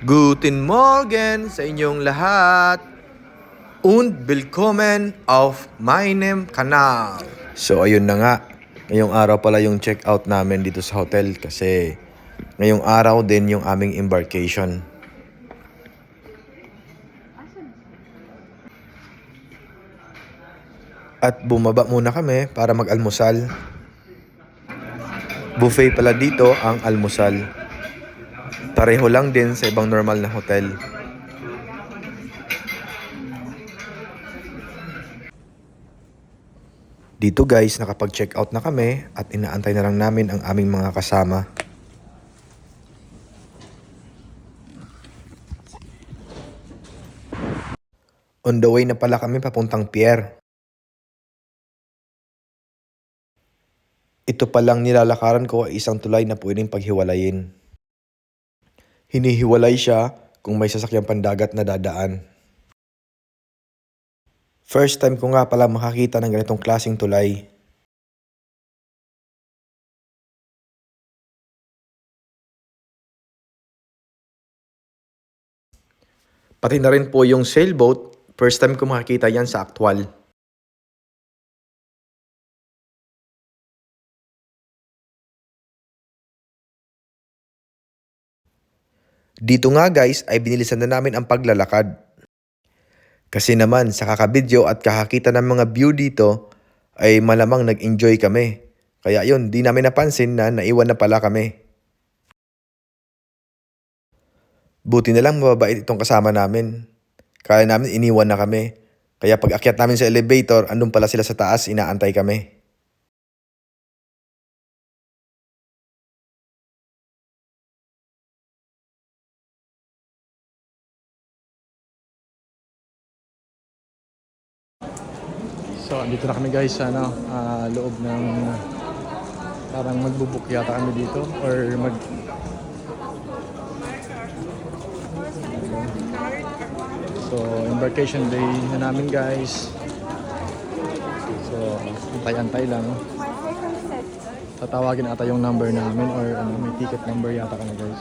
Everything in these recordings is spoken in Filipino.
Guten Morgen sa inyong lahat und willkommen auf meinem Kanal. So ayun na nga, ngayong araw pala yung check out namin dito sa hotel kasi ngayong araw din yung aming embarkation. At bumaba muna kami para mag-almusal. Buffet pala dito ang almusal. Pareho lang din sa ibang normal na hotel. Dito guys, nakapag-check out na kami at inaantay na lang namin ang aming mga kasama. On the way na pala kami papuntang pier. Ito palang nilalakaran ko ay isang tulay na pwedeng paghiwalayin. Hinihiwalay siya kung may sasakyang pandagat na dadaan. First time ko nga pala makakita ng ganitong klaseng tulay. Pati na rin po yung sailboat, first time ko makakita yan sa aktwal. Dito nga guys ay binilisan na namin ang paglalakad. Kasi naman sa kakabidyo at kakakita ng mga view dito ay malamang nag-enjoy kami. Kaya yun, di namin napansin na naiwan na pala kami. Buti na lang mababait itong kasama namin. Kaya namin iniwan na kami. Kaya pag akyat namin sa elevator, andun pala sila sa taas, inaantay kami. So, andito na kami guys sa loob ng parang magbubuk yata kami dito or So, embarkation day na namin guys. So, antay-antay lang. Tatawagin ata yung number namin or may ticket number yata kami guys.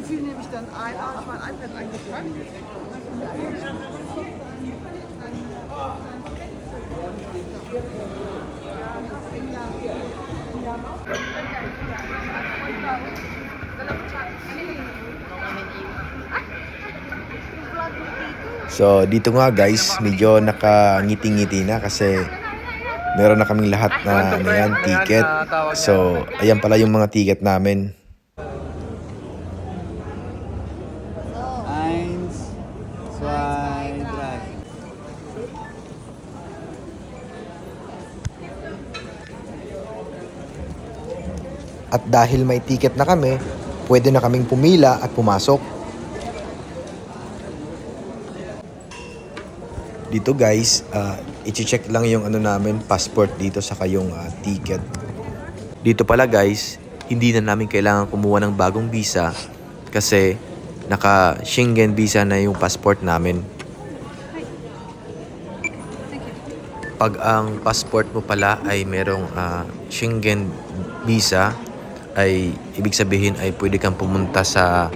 Wie nehme ich dann ein? Ah, ich mein iPad eingepackt. So dito nga guys, medyo nakangiti-ngiti na kasi meron na kaming lahat na yan, ticket. So ayan pala yung mga ticket namin. Eins, zwei, drei. At dahil may ticket na kami, pwede na kaming pumila at pumasok. Dito guys, i-check lang yung namin, passport dito saka yung ticket. Dito pala guys, hindi na namin kailangan kumuha ng bagong visa kasi naka Schengen visa na yung passport namin. Pag ang passport mo pala ay merong Schengen visa, ay ibig sabihin ay pwede kang pumunta sa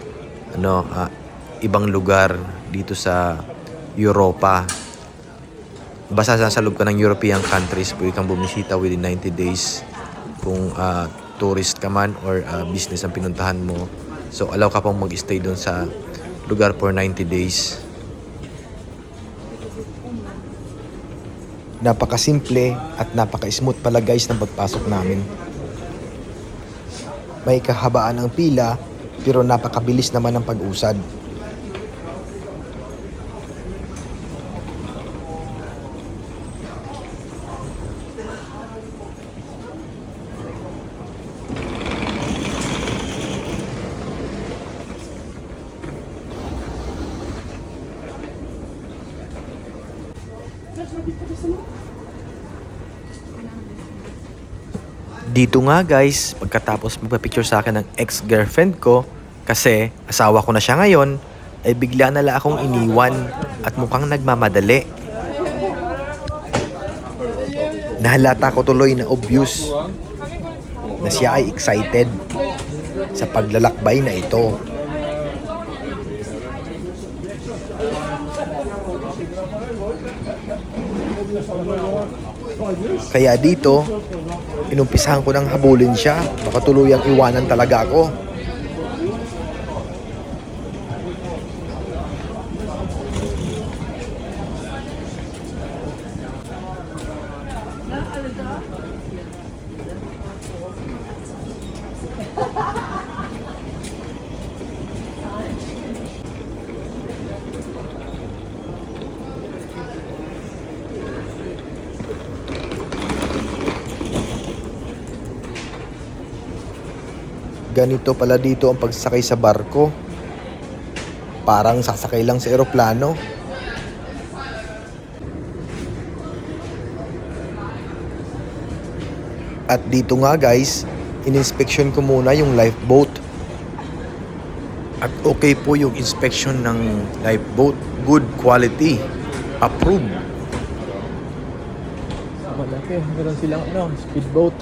ibang lugar dito sa Europa. Basta sa loob ka ng European countries, pwede kang bumisita within 90 days kung tourist ka man or business ang pinuntahan mo. So allow ka pang mag-stay doon sa lugar for 90 days. Napakasimple at napaka-smooth pala guys ng pagpasok namin. May kahabaan ng pila pero napakabilis naman ng pag-usad. Dito nga guys, pagkatapos magpa-picture sa akin ng ex-girlfriend ko, kasi asawa ko na siya ngayon, ay bigla na lang akong iniwan at mukhang nagmamadali. Nahalata ko tuloy na obvious na siya ay excited. sa paglalakbay na ito. Kaya dito, inumpisahan ko nang habulin siya. Baka tuluyang iwanan talaga ako. Ganito pala dito ang pagsakay sa barko. Parang sasakay lang sa eroplano. At dito nga guys, in-inspection ko muna yung lifeboat. At okay po yung inspection ng lifeboat. Good quality. Approved. Malaki. Meron silang speedboat.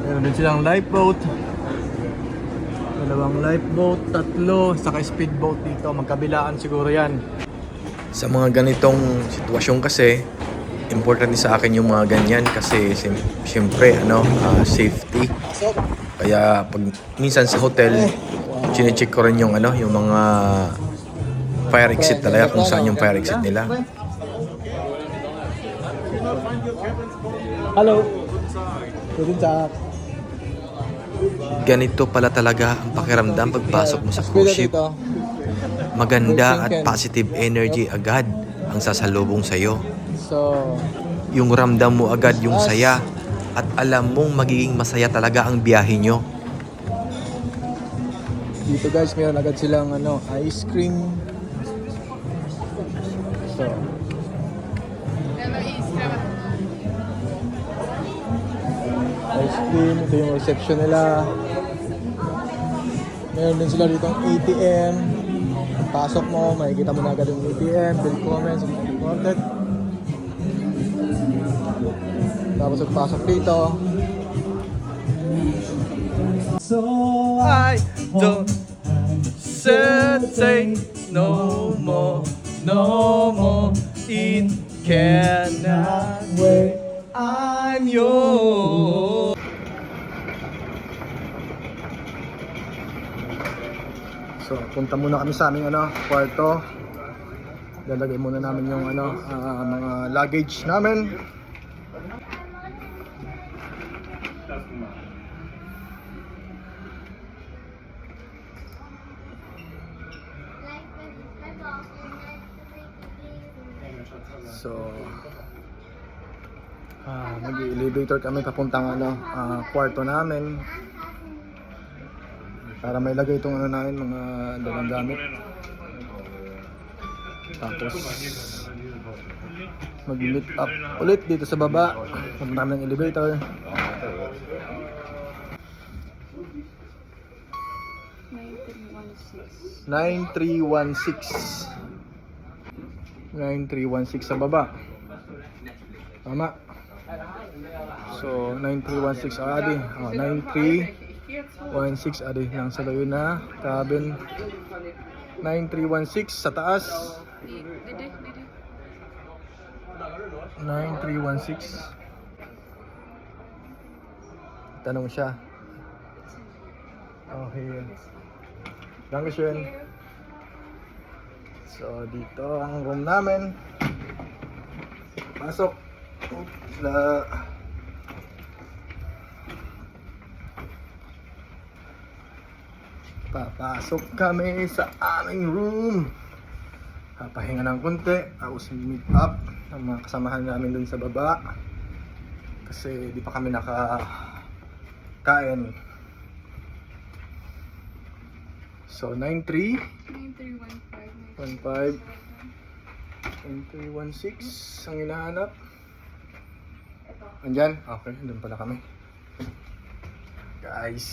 Meron din silang lifeboat. Dalawang lifeboat, 3, saka speedboat dito. Magkabilaan siguro yan. Sa mga ganitong sitwasyon kasi, important din sa akin yung mga ganyan kasi siyempre safety. Kaya pag minsan sa hotel, chine-check ko rin yung yung mga fire exit talaga, kung saan yung fire exit nila. Hello. Good sa Ganito pala talaga ang pakiramdam pagpasok mo sa cruise ship. Maganda at positive energy agad ang sasalubong sa'yo. So, Yung ramdam mo agad yung saya at alam mong magiging masaya talaga ang biyahe nyo. dito guys, meron agad silang ice cream. So, ice cream, ito yung reception nila. Meron din sila dito ang ATM. Pasok mo, makikita mo na agad yung ATM, bill comments, contact. Tapos pagpasok dito, So I don't say no more, it cannot wait, I'm yours. so punta muna kami sa aming kwarto. Lalagay muna namin yung mga luggage namin. So, mag-elevator kami papuntang kwarto namin para may lagay itong namin mga dalang gamit. Tapos mag-meet up ulit dito sa baba. Papunta kami ng elevator. (9316) sa baba. Tama. So 9316 adi. 9316 adi lang sa layo na cabin. 9316 sa taas. 9316. Tanong siya. Okay. Dankeschön. So, dito ang room namin. Pasok. Oops, papasok kami sa aming room. Papahinga ng konti. Tapos meet up ang mga kasamahan namin dun sa baba. Kasi di pa kami nakakain. So, 9315 9316 ang hinahanap. Andyan? Okay, doon pala kami. Guys,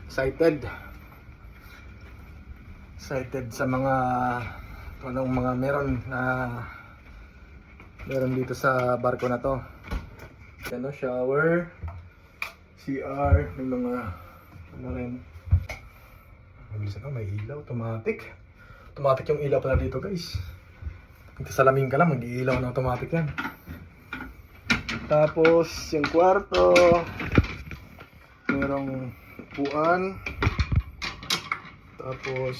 excited sa mga anong mga meron dito sa barko na to. Shower, CR, may mga ano rin. Mabilis na, may ilaw, automatic. Automatic yung ilaw pala dito guys. Salamin ka lang, mag-iilaw na automatic yan. Tapos yung kwarto, merong upuan. Tapos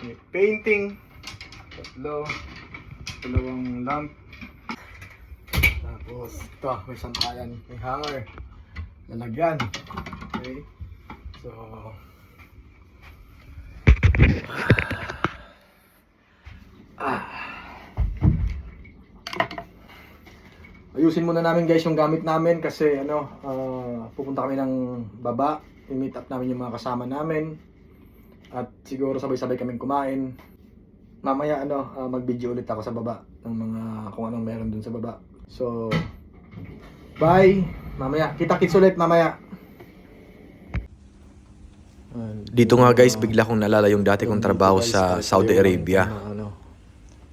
may painting. Tatlo. Dalawang lamp. Tapos ito, may santayan, may hanger. Lalagyan. Okay. So ayusin muna namin guys yung gamit namin kasi pupunta kami ng baba, i-meet up namin yung mga kasama namin at siguro sabay-sabay kaming kumain. Mamaya mag-video ulit ako sa baba ng mga kung anong meron dun sa baba. So bye. Mamaya kita-kits ulit mamaya. Dito nga guys, bigla kong naalala yung dati kong trabaho sa Saudi Arabia.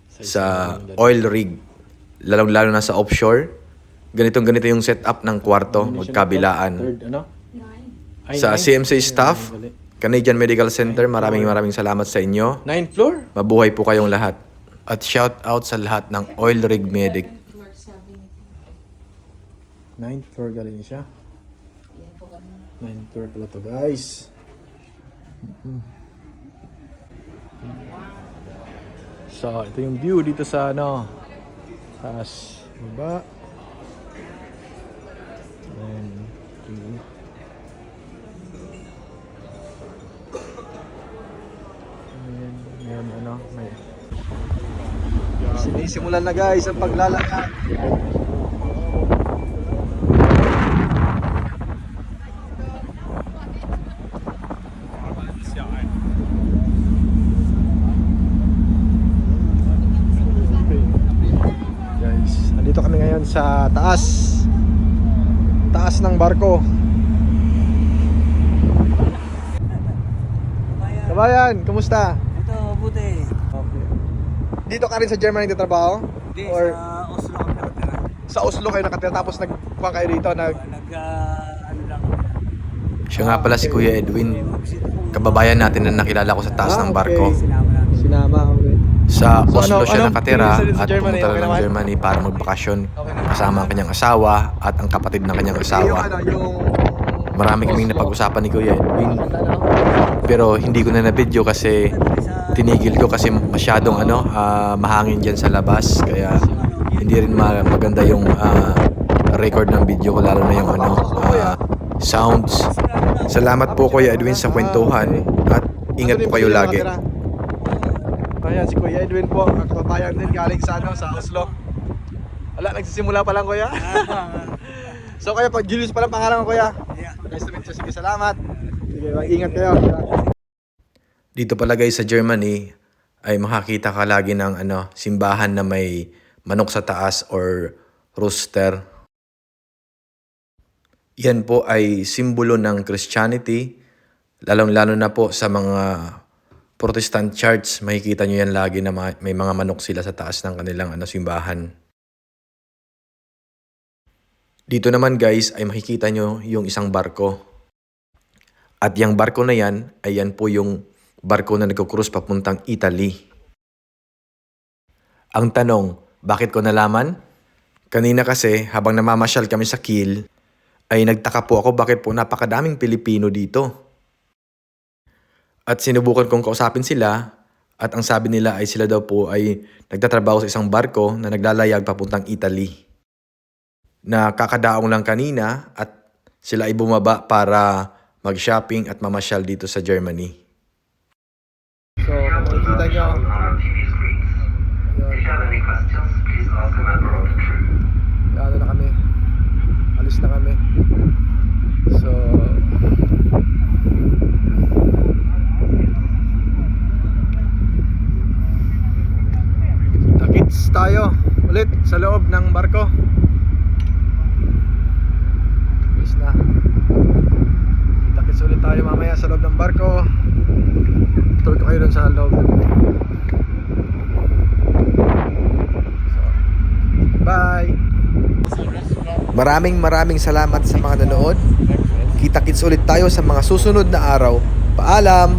Sa oil rig. Lalong-lalo na sa offshore. Ganito yung setup ng kwarto, magkabilaan. Sa CMC staff, Canadian Medical Center, maraming salamat sa inyo. 9th floor? Mabuhay po kayong lahat. At shout out sa lahat ng oil rig medic. 9th floor galing siya. 9th floor pala to guys. So, ito yung view dito sa taas, baba. May sinisimulan na guys ang paglalakad. Nandito kami ngayon sa taas ng barko. Kabayan, kumusta? Ito, mabuti. Okay. Dito ka rin sa Germany nagtatrabaho? Hindi, Or sa Oslo kami nakatira. sa Oslo kayo nakatira tapos nagkuha kayo dito Ano lang. Siya nga pala si Kuya Edwin. Kababayan natin na nakilala ko sa taas ng barko. Sinama namin. Sinama, okay. Sa So, Oslo siya anong nakatira pinili sa at Germany? pumunta Okay ng naman? Germany para magbakasyon kasama ang kanyang asawa at ang kapatid ng kanyang Yung asawa. yung Marami kaming napag-usapan ni Kuya Edwin. Pero hindi ko na na-video kasi tinigil ko kasi masyadong mahangin dyan sa labas. Kaya hindi rin maganda yung record ng video ko, lalo na yung sounds. Salamat po Kuya Edwin sa kwentuhan at ingat po kayo lagi. Ayan, si Kuya Edwin po, ang kababayan din galing sa sa Oslo. Wala, nagsisimula pa lang Kuya. So kaya Julius pa lang pangalan ko Kuya. Nice to meet you. Sige, salamat. Sige, ingat kayo. Dito pala guys sa Germany ay makakita ka lagi ng simbahan na may manok sa taas or rooster. Yan po ay simbolo ng Christianity. Lalong-lalo na po sa mga Protestant church, makikita nyo yan lagi na may mga manok sila sa taas ng kanilang simbahan. Dito naman guys ay makikita nyo yung isang barko. At yung barko na yan ay yan po yung barko na nagko-cruise papuntang Italy. Ang tanong, bakit ko nalaman? Kanina kasi habang namamasyal kami sa Kiel, ay nagtaka po ako bakit po napakadaming Pilipino dito. At sinubukan kong kausapin sila at ang sabi nila ay sila daw po ay nagtatrabaho sa isang barko na naglalayag papuntang Italy. Na kakadaong lang kanina at sila ay bumaba para mag-shopping at mamasyal dito sa Germany. So, kung makikita nyo, ano na kami, alis na kami. So, takits tayo ulit sa loob ng barko. Alis na. Takits ulit tayo mamaya sa loob ng barko. Tour ko kayo dun sa loob. So, bye! Maraming salamat sa mga nanood. Kita-kits ulit tayo sa mga susunod na araw. Paalam!